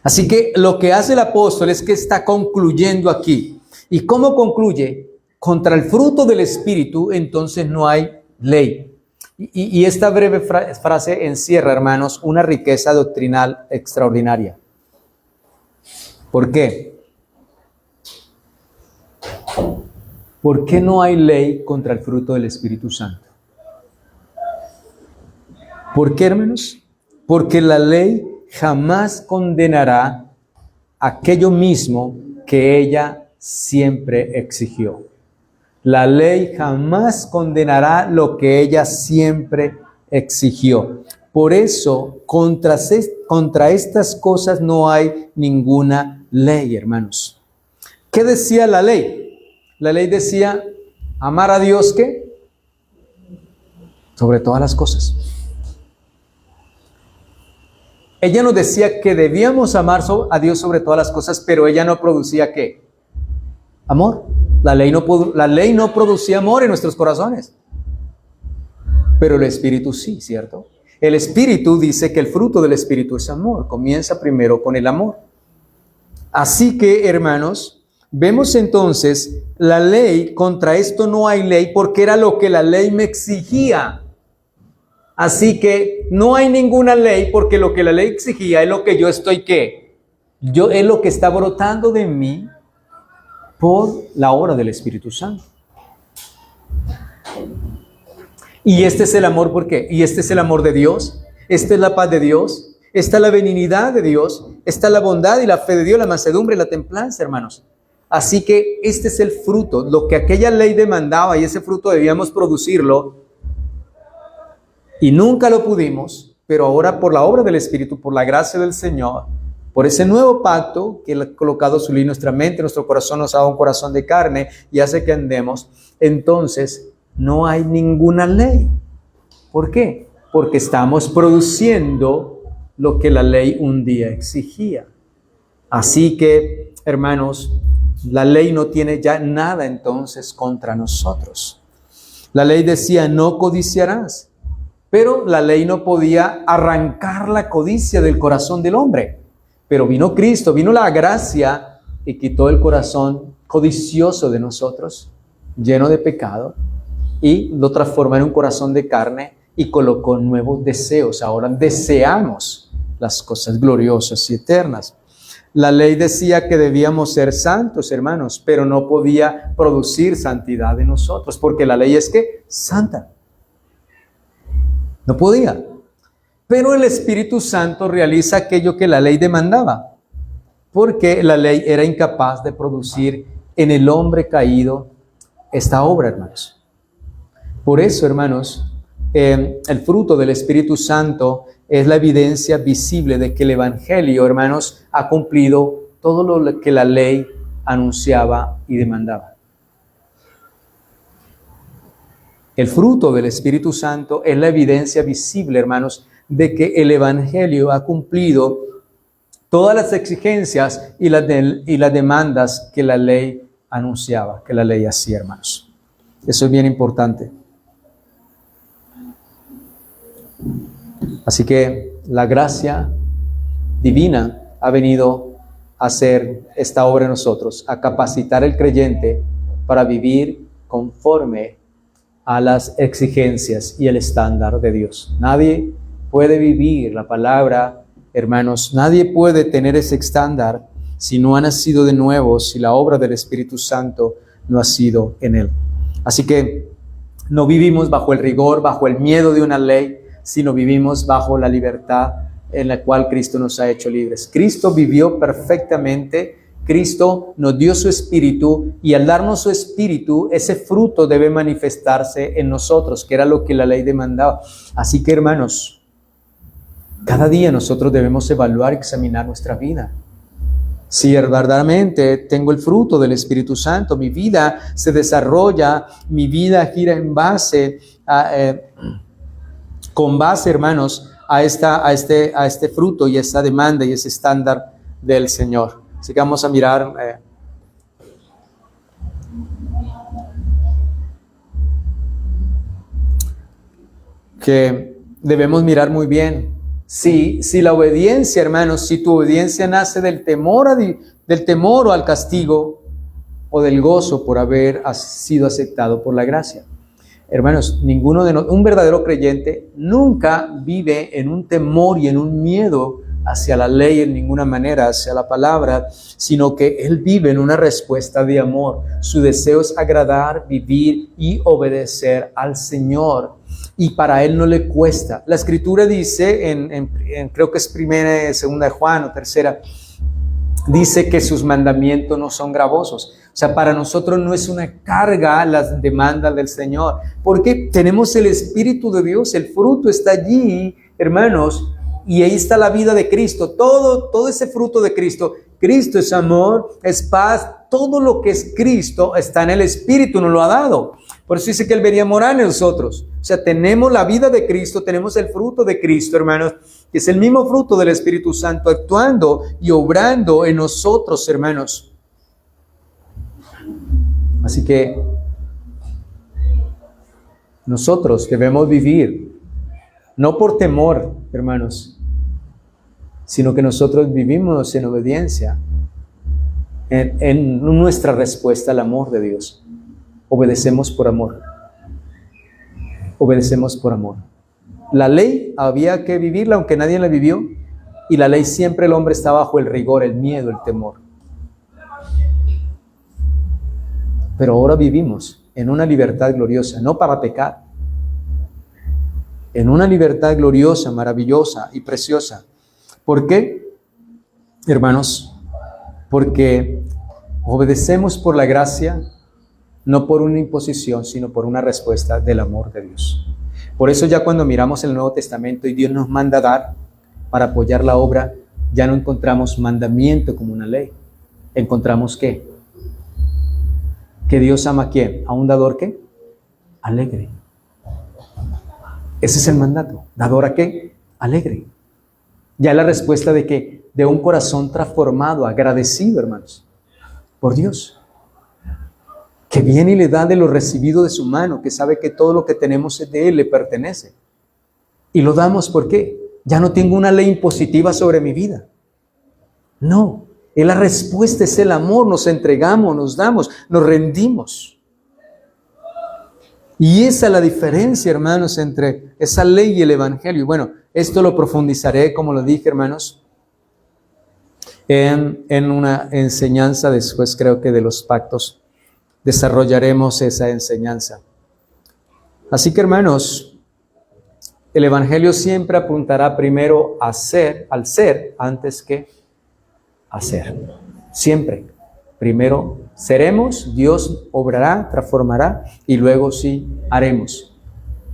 Así que lo que hace el apóstol es que está concluyendo aquí. ¿Y cómo concluye? Contra el fruto del Espíritu, entonces no hay ley. Y esta breve frase encierra, hermanos, una riqueza doctrinal extraordinaria. ¿Por qué? ¿Por qué no hay ley contra el fruto del Espíritu Santo? ¿Por qué, hermanos? Porque la ley jamás condenará aquello mismo que ella siempre exigió. La ley jamás condenará lo que ella siempre exigió. Por eso, contra estas cosas no hay ninguna ley, hermanos. ¿Qué decía la ley? La ley decía, amar a Dios, ¿qué? Sobre todas las cosas. Ella nos decía que debíamos amar a Dios sobre todas las cosas, pero ella no producía ¿qué? Amor. La ley no producía amor en nuestros corazones. Pero el Espíritu sí, ¿cierto? El Espíritu dice que el fruto del Espíritu es amor. Comienza primero con el amor. Así que, hermanos, vemos entonces la ley, contra esto no hay ley, porque era lo que la ley me exigía. Así que no hay ninguna ley porque lo que la ley exigía es lo que yo estoy ¿qué? Es lo que está brotando de mí por la obra del Espíritu Santo. Y este es el amor, ¿por qué? Y este es el amor de Dios, esta es la paz de Dios, esta es la benignidad de Dios, esta es la bondad y la fe de Dios, la mansedumbre y la templanza, hermanos. Así que este es el fruto, lo que aquella ley demandaba y ese fruto debíamos producirlo. Y nunca lo pudimos, pero ahora por la obra del Espíritu, por la gracia del Señor, por ese nuevo pacto que Él ha colocado sobre nuestra mente, nuestro corazón nos ha dado un corazón de carne y hace que andemos, entonces no hay ninguna ley. ¿Por qué? Porque estamos produciendo lo que la ley un día exigía. Así que, hermanos, la ley no tiene ya nada entonces contra nosotros. La ley decía, no codiciarás. Pero la ley no podía arrancar la codicia del corazón del hombre. Pero vino Cristo, vino la gracia y quitó el corazón codicioso de nosotros, lleno de pecado, y lo transformó en un corazón de carne y colocó nuevos deseos. Ahora deseamos las cosas gloriosas y eternas. La ley decía que debíamos ser santos, hermanos, pero no podía producir santidad en nosotros, porque la ley es que santa. No podía. Pero el Espíritu Santo realiza aquello que la ley demandaba, porque la ley era incapaz de producir en el hombre caído esta obra, hermanos. Por eso, hermanos, el fruto del Espíritu Santo es la evidencia visible de que el Evangelio, hermanos, ha cumplido todo lo que la ley anunciaba y demandaba. El fruto del Espíritu Santo es la evidencia visible, hermanos, de que el Evangelio ha cumplido todas las exigencias y las demandas que la ley anunciaba, que la ley hacía, hermanos. Eso es bien importante. Así que la gracia divina ha venido hacer esta obra en nosotros, a capacitar al creyente para vivir conforme a las exigencias y el estándar de Dios. Nadie puede vivir la palabra, hermanos, nadie puede tener ese estándar si no ha nacido de nuevo, si la obra del Espíritu Santo no ha sido en él. Así que no vivimos bajo el rigor, bajo el miedo de una ley, sino vivimos bajo la libertad en la cual Cristo nos ha hecho libres. Cristo vivió perfectamente, Cristo nos dio su Espíritu, y al darnos su Espíritu, ese fruto debe manifestarse en nosotros, que era lo que la ley demandaba. Así que, hermanos, cada día nosotros debemos evaluar y examinar nuestra vida. Si verdaderamente tengo el fruto del Espíritu Santo, mi vida se desarrolla, mi vida gira en base con base, hermanos, a este fruto y esta demanda y ese estándar del Señor. Así que vamos a mirar que debemos mirar muy bien. Si la obediencia, hermanos, si tu obediencia nace del temor o al castigo, o del gozo por haber sido aceptado por la gracia. Hermanos, un verdadero creyente nunca vive en un temor y en un miedo hacia la ley en ninguna manera, hacia la palabra, sino que él vive en una respuesta de amor. Su deseo es agradar, vivir y obedecer al Señor. Y para él no le cuesta. La Escritura dice, creo que es 1 y 2 de Juan o 3, dice que sus mandamientos no son gravosos. O sea, para nosotros no es una carga las demandas del Señor, porque tenemos el Espíritu de Dios, el fruto está allí, hermanos, y ahí está la vida de Cristo, todo ese fruto de Cristo. Cristo es amor, es paz, todo lo que es Cristo está en el Espíritu, nos lo ha dado. Por eso dice que Él venía a morar en nosotros. O sea, tenemos la vida de Cristo, tenemos el fruto de Cristo, hermanos, que es el mismo fruto del Espíritu Santo actuando y obrando en nosotros, hermanos. Así que nosotros debemos vivir, no por temor, hermanos, sino que nosotros vivimos en obediencia, en nuestra respuesta al amor de Dios. Obedecemos por amor. Obedecemos por amor. La ley había que vivirla aunque nadie la vivió, y la ley siempre el hombre está bajo el rigor, el miedo, el temor. Pero ahora vivimos en una libertad gloriosa, no para pecar, en una libertad gloriosa, maravillosa y preciosa. ¿Por qué, hermanos? Porque obedecemos por la gracia, no por una imposición, sino por una respuesta del amor de Dios. Por eso ya cuando miramos el Nuevo Testamento y Dios nos manda dar para apoyar la obra, ya no encontramos mandamiento como una ley. Encontramos ¿qué? Que Dios ama ¿a quién? ¿A un dador qué? Alegre. Ese es el mandato. ¿Dador a qué? Alegre. Ya la respuesta de ¿qué? De un corazón transformado, agradecido, hermanos, por Dios. Que viene y le da de lo recibido de su mano, que sabe que todo lo que tenemos es de Él, le pertenece. Y lo damos, ¿por qué? Ya no tengo una ley impositiva sobre mi vida. No, la respuesta es el amor, nos entregamos, nos damos, nos rendimos. Y esa es la diferencia, hermanos, entre esa ley y el Evangelio. Y bueno, esto lo profundizaré, como lo dije, hermanos, en una enseñanza después, creo que de los pactos. Desarrollaremos esa enseñanza. Así que, hermanos, el Evangelio siempre apuntará primero al ser, antes que hacer. Siempre. Primero seremos, Dios obrará, transformará, y luego sí haremos.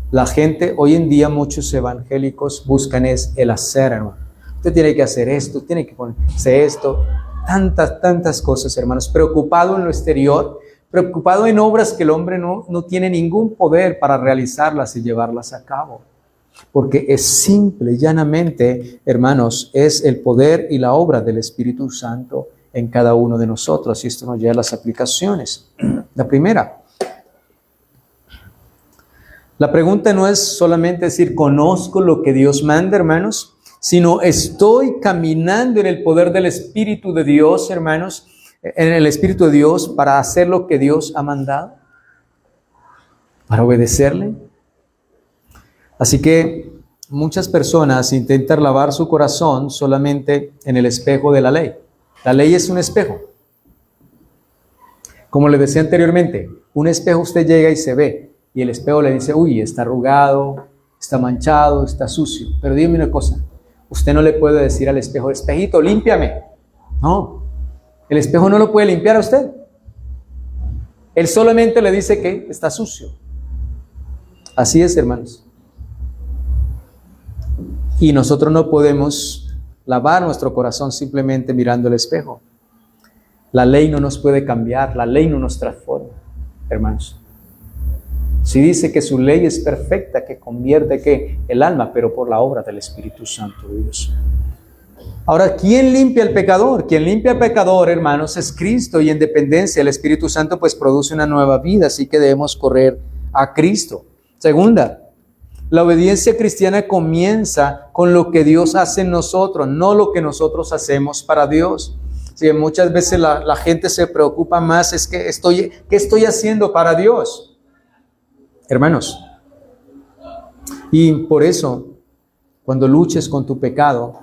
La gente, hoy en día, muchos evangélicos buscan es el hacer, hermano. Usted tiene que hacer esto, tiene que ponerse esto, tantas cosas, hermanos. Preocupado en lo exterior, preocupado en obras que el hombre no tiene ningún poder para realizarlas y llevarlas a cabo. Porque es simple, llanamente, hermanos, es el poder y la obra del Espíritu Santo en cada uno de nosotros. Y esto nos lleva a las aplicaciones. La primera. La pregunta no es solamente decir, conozco lo que Dios manda, hermanos, sino estoy caminando en el poder del Espíritu de Dios, hermanos, en el Espíritu de Dios para hacer lo que Dios ha mandado, para obedecerle. Así que muchas personas intentan lavar su corazón solamente en el espejo de la ley. La ley es un espejo. Como les decía anteriormente, un espejo usted llega y se ve, y el espejo le dice, uy, está arrugado, está manchado, está sucio. Pero dígame una cosa, usted no le puede decir al espejo, espejito, límpiame. No, el espejo no lo puede limpiar a usted. Él solamente le dice que está sucio. Así es, hermanos. Y nosotros no podemos lavar nuestro corazón simplemente mirando el espejo. La ley no nos puede cambiar, la ley no nos transforma, hermanos. Si dice que su ley es perfecta, que convierte ¿qué? El alma, pero por la obra del Espíritu Santo de Dios. Ahora, ¿quién limpia al pecador? Quien limpia al pecador, hermanos, es Cristo, y en dependencia el Espíritu Santo pues produce una nueva vida, así que debemos correr a Cristo. Segunda, la obediencia cristiana comienza con lo que Dios hace en nosotros, no lo que nosotros hacemos para Dios. Sí, muchas veces la gente se preocupa más, es que ¿qué estoy haciendo para Dios? Hermanos, y por eso, cuando luches con tu pecado,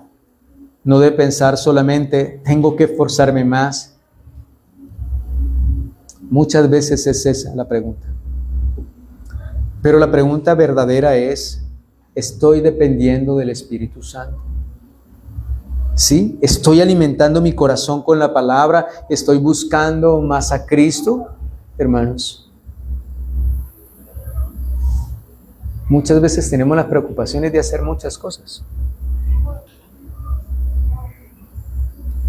no debes pensar solamente, tengo que esforzarme más. Muchas veces es esa la pregunta. Pero la pregunta verdadera es, ¿estoy dependiendo del Espíritu Santo? ¿Sí? ¿Estoy alimentando mi corazón con la palabra? ¿Estoy buscando más a Cristo? Hermanos, muchas veces tenemos las preocupaciones de hacer muchas cosas.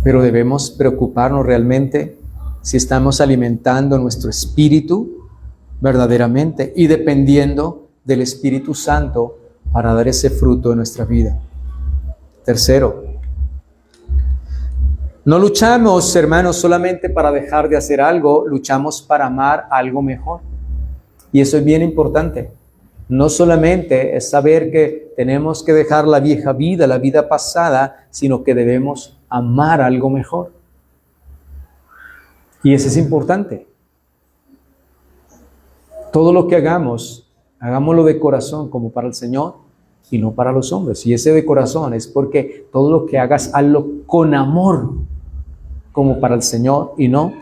Pero debemos preocuparnos realmente si estamos alimentando nuestro espíritu verdaderamente y dependiendo del Espíritu Santo para dar ese fruto en nuestra vida. Tercero, no luchamos, hermanos, solamente para dejar de hacer algo, luchamos para amar algo mejor. Y eso es bien importante. No solamente es saber que tenemos que dejar la vieja vida, la vida pasada, sino que debemos amar algo mejor. Y eso es importante. Todo lo que hagamos, hagámoslo de corazón como para el Señor y no para los hombres. Y ese de corazón es porque todo lo que hagas, hazlo con amor como para el Señor y no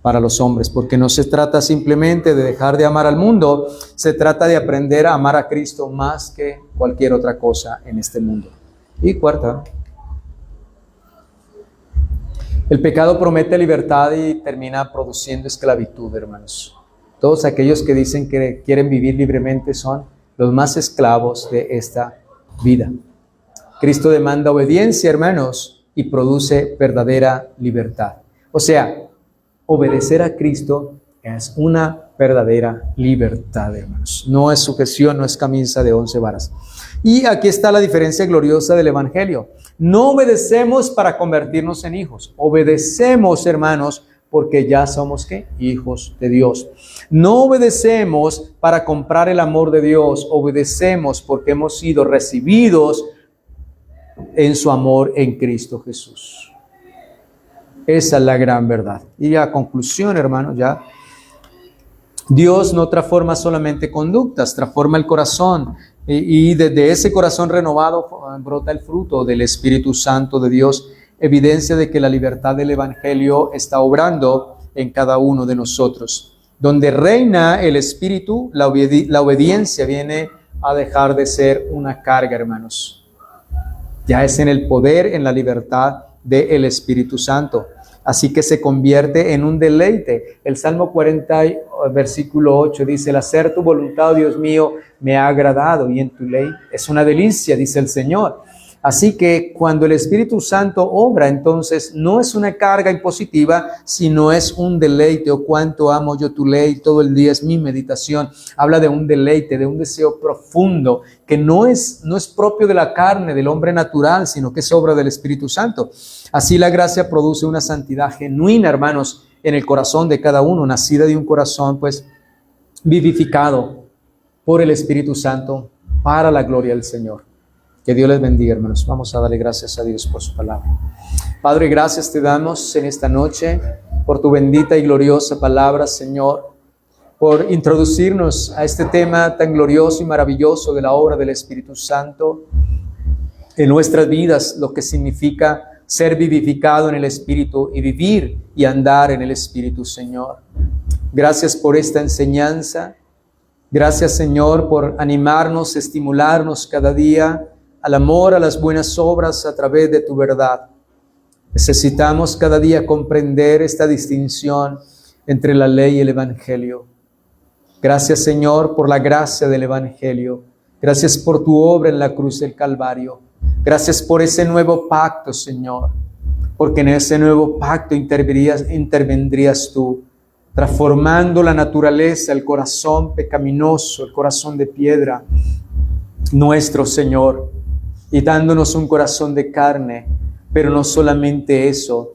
para los hombres. Porque no se trata simplemente de dejar de amar al mundo, se trata de aprender a amar a Cristo más que cualquier otra cosa en este mundo. Y cuarta, el pecado promete libertad y termina produciendo esclavitud, hermanos. Todos aquellos que dicen que quieren vivir libremente son los más esclavos de esta vida. Cristo demanda obediencia, hermanos, y produce verdadera libertad. O sea, obedecer a Cristo es una verdadera libertad, hermanos. No es sujeción, no es camisa de 11 varas. Y aquí está la diferencia gloriosa del Evangelio. No obedecemos para convertirnos en hijos. Obedecemos, hermanos, porque ya somos, ¿qué? Hijos de Dios. No obedecemos para comprar el amor de Dios. Obedecemos porque hemos sido recibidos en su amor en Cristo Jesús. Esa es la gran verdad. Y a conclusión, hermanos, ya, Dios no transforma solamente conductas, transforma el corazón. Y desde ese corazón renovado brota el fruto del Espíritu Santo de Dios, evidencia de que la libertad del Evangelio está obrando en cada uno de nosotros. Donde reina el Espíritu, la obediencia viene a dejar de ser una carga, hermanos. Ya es en el poder, en la libertad del Espíritu Santo. Así que se convierte en un deleite. El Salmo 40, versículo 8 dice, el hacer tu voluntad, Dios mío, me ha agradado y en tu ley es una delicia, dice el Señor. Así que cuando el Espíritu Santo obra, entonces no es una carga impositiva, sino es un deleite. O cuánto amo yo tu ley, todo el día es mi meditación. Habla de un deleite, de un deseo profundo, que no es propio de la carne, del hombre natural, sino que es obra del Espíritu Santo. Así la gracia produce una santidad genuina, hermanos, en el corazón de cada uno, nacida de un corazón, pues, vivificado por el Espíritu Santo para la gloria del Señor. Que Dios les bendiga, hermanos. Vamos a darle gracias a Dios por su palabra. Padre, gracias te damos en esta noche por tu bendita y gloriosa palabra, Señor, por introducirnos a este tema tan glorioso y maravilloso de la obra del Espíritu Santo en nuestras vidas, lo que significa ser vivificado en el Espíritu y vivir y andar en el Espíritu, Señor. Gracias por esta enseñanza. Gracias, Señor, por animarnos, estimularnos cada día al amor, a las buenas obras a través de tu verdad. Necesitamos cada día comprender esta distinción entre la ley y el Evangelio. Gracias, Señor, por la gracia del Evangelio. Gracias por tu obra en la cruz del Calvario. Gracias por ese nuevo pacto, Señor, porque en ese nuevo pacto intervendrías tú, transformando la naturaleza, el corazón pecaminoso, el corazón de piedra, nuestro, Señor, y dándonos un corazón de carne. Pero no solamente eso,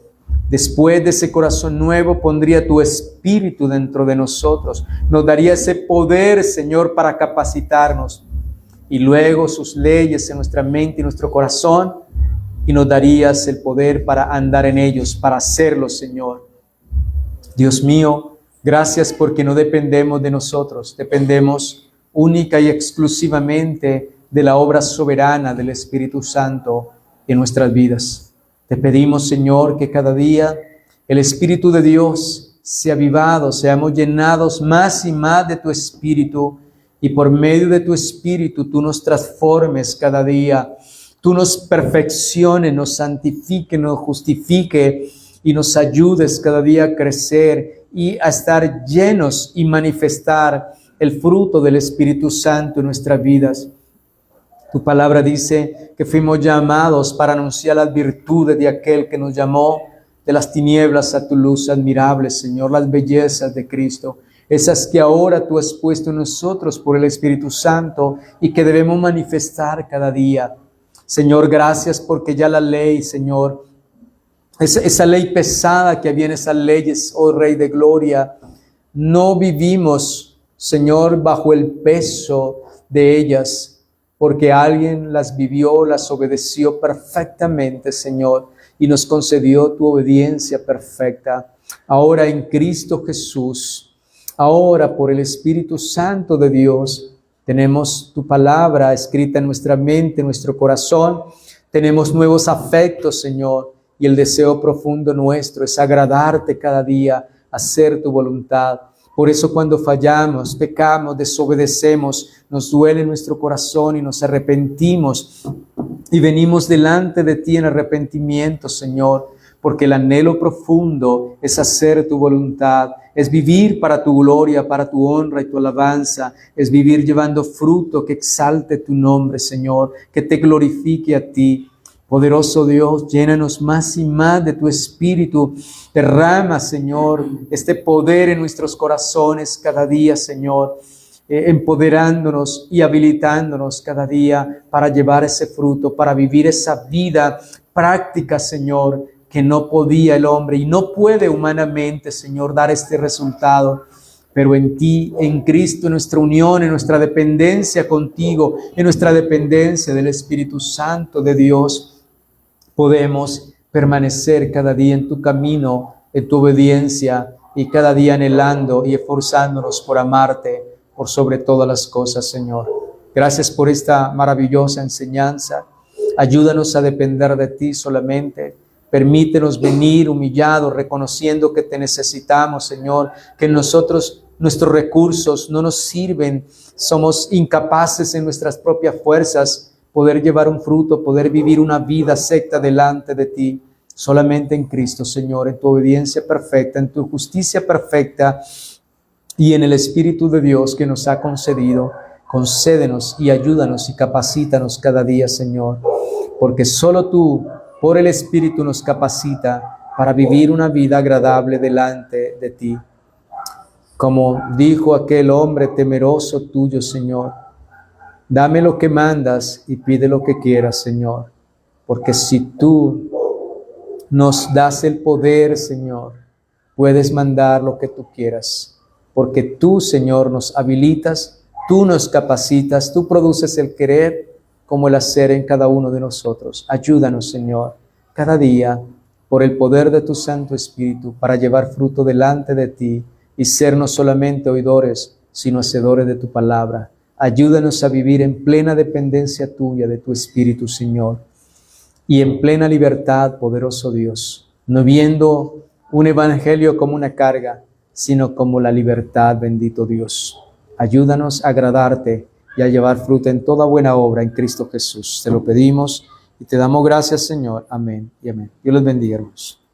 después de ese corazón nuevo pondría tu Espíritu dentro de nosotros, nos daría ese poder, Señor, para capacitarnos, y luego sus leyes en nuestra mente y nuestro corazón, y nos darías el poder para andar en ellos, para hacerlos, Señor. Dios mío, gracias porque no dependemos de nosotros, dependemos única y exclusivamente de la obra soberana del Espíritu Santo en nuestras vidas. Te pedimos, Señor, que cada día el Espíritu de Dios sea avivado, seamos llenados más y más de tu Espíritu, y por medio de tu Espíritu tú nos transformes cada día, tú nos perfecciones, nos santifique, nos justifique y nos ayudes cada día a crecer y a estar llenos y manifestar el fruto del Espíritu Santo en nuestras vidas. Tu palabra dice que fuimos llamados para anunciar las virtudes de aquel que nos llamó de las tinieblas a tu luz admirable, Señor, las bellezas de Cristo, esas que ahora tú has puesto en nosotros por el Espíritu Santo y que debemos manifestar cada día. Señor, gracias porque ya la ley, Señor, esa ley pesada que había en esas leyes, oh Rey de Gloria, no vivimos, Señor, bajo el peso de ellas, porque alguien las vivió, las obedeció perfectamente, Señor, y nos concedió tu obediencia perfecta. Ahora en Cristo Jesús, ahora por el Espíritu Santo de Dios, tenemos tu palabra escrita en nuestra mente, en nuestro corazón, tenemos nuevos afectos, Señor, y el deseo profundo nuestro es agradarte cada día, hacer tu voluntad. Por eso cuando fallamos, pecamos, desobedecemos, nos duele nuestro corazón y nos arrepentimos y venimos delante de ti en arrepentimiento, Señor, porque el anhelo profundo es hacer tu voluntad, es vivir para tu gloria, para tu honra y tu alabanza, es vivir llevando fruto que exalte tu nombre, Señor, que te glorifique a ti. Poderoso Dios, llénanos más y más de tu Espíritu. Derrama, Señor, este poder en nuestros corazones cada día, Señor, empoderándonos y habilitándonos cada día para llevar ese fruto, para vivir esa vida práctica, Señor, que no podía el hombre y no puede humanamente, Señor, dar este resultado. Pero en ti, en Cristo, en nuestra unión, en nuestra dependencia contigo, en nuestra dependencia del Espíritu Santo de Dios, podemos permanecer cada día en tu camino, en tu obediencia y cada día anhelando y esforzándonos por amarte por sobre todas las cosas, Señor. Gracias por esta maravillosa enseñanza. Ayúdanos a depender de ti solamente. Permítenos venir humillados, reconociendo que te necesitamos, Señor, que nosotros, nuestros recursos no nos sirven, somos incapaces en nuestras propias fuerzas poder llevar un fruto, poder vivir una vida acepta delante de ti, solamente en Cristo, Señor, en tu obediencia perfecta, en tu justicia perfecta y en el Espíritu de Dios que nos ha concedido. Concédenos y ayúdanos y capacítanos cada día, Señor, porque solo tú, por el Espíritu, nos capacita para vivir una vida agradable delante de ti. Como dijo aquel hombre temeroso tuyo, Señor, dame lo que mandas y pide lo que quieras, Señor, porque si tú nos das el poder, Señor, puedes mandar lo que tú quieras, porque tú, Señor, nos habilitas, tú nos capacitas, tú produces el querer como el hacer en cada uno de nosotros. Ayúdanos, Señor, cada día, por el poder de tu Santo Espíritu, para llevar fruto delante de ti y ser no solamente oidores, sino hacedores de tu palabra. Ayúdanos a vivir en plena dependencia tuya, de tu Espíritu, Señor, y en plena libertad, poderoso Dios, no viendo un evangelio como una carga, sino como la libertad, bendito Dios. Ayúdanos a agradarte y a llevar fruto en toda buena obra en Cristo Jesús. Te lo pedimos y te damos gracias, Señor. Amén y amén. Dios los bendiga, hermanos.